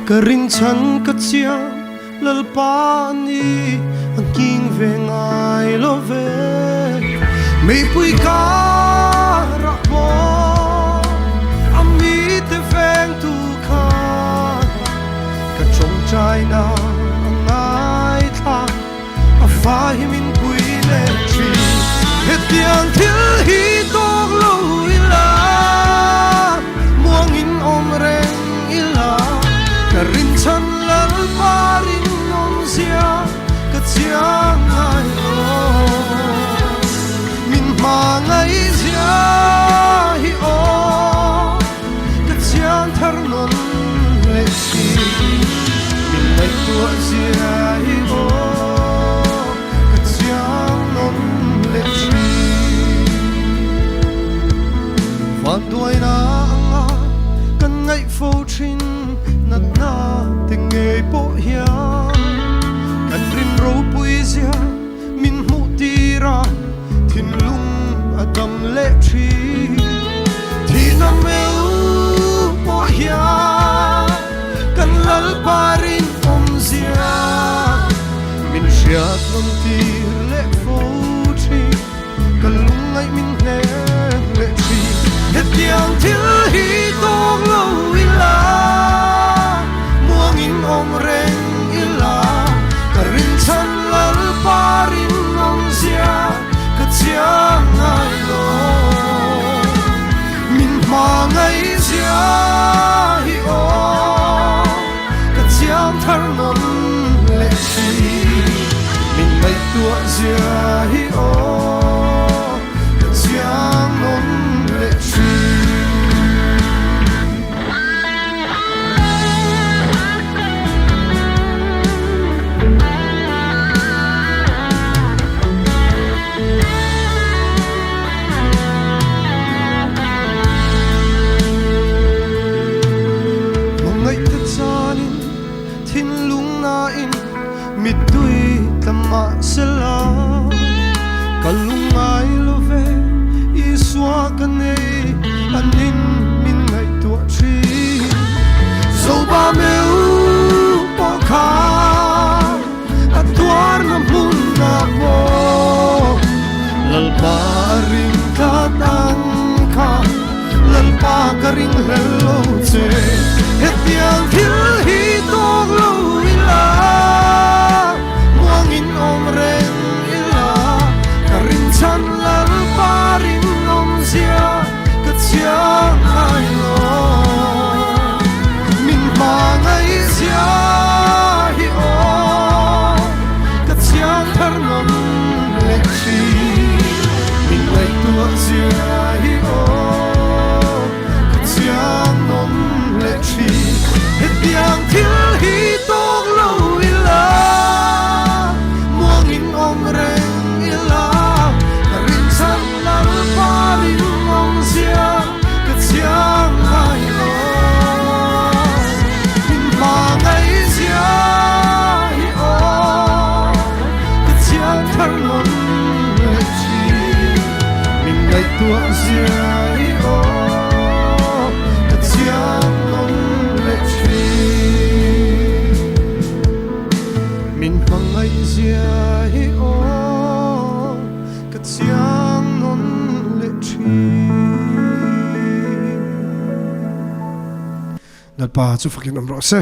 ka rin chan ka chia lal pa ni ang king ve ngai lo ve me pui ka ra bo ami te veng tu kha ka chong chai na ngai tha a fa hi min pui le chi het tiang thil hi tok lo ila muang in om reng ila ka rin chan lal pa rin om sia ka chiang ngai lo min ma ngai sia hi o ka chiang thar non le si min mai tua sia hi o ka chiang non le si van đuôi na anga kan ngai phô trin nat na te nge po hia kan rin ro pui zia min mu ti ra thin lung adam le thi thi na meu po hia kan lal parin om zia min shiat nom ti le phô thi kan lung ngai min ne le thi het yang thil hi tok lo ila muang in om reng ila ka rin chan lal parin om zia ka chiang ngai lo min ma ngai zia hi o ka chiang thar non le si min mai tua zia hi o ka chiang non le si mit tui tama sela kalungai lo ve iswa kane anin min ngai tu tri so ba meu po kha atwar na mun na mo lal pa ring ka tan kha lal pa ka ring hello che het yang thil hi tok lo ila in om reng ila ka rin chan lal parin om zia ka chiang ngai lo min ma ngai zia hi o ka chiang thar non le chi min ngai tua zia hi o ka chiang non le chi het yang thil hi tok lo ila om reng ila ka rin chan lal parin om zia ka chiang ngai lo min ma ngai zia hi o ka chiang thar non le chi min ngai tua zia hi o ka chiang non le chi min ma ngai zia hi o ka chiang non le thi nal pa chu fakin amro se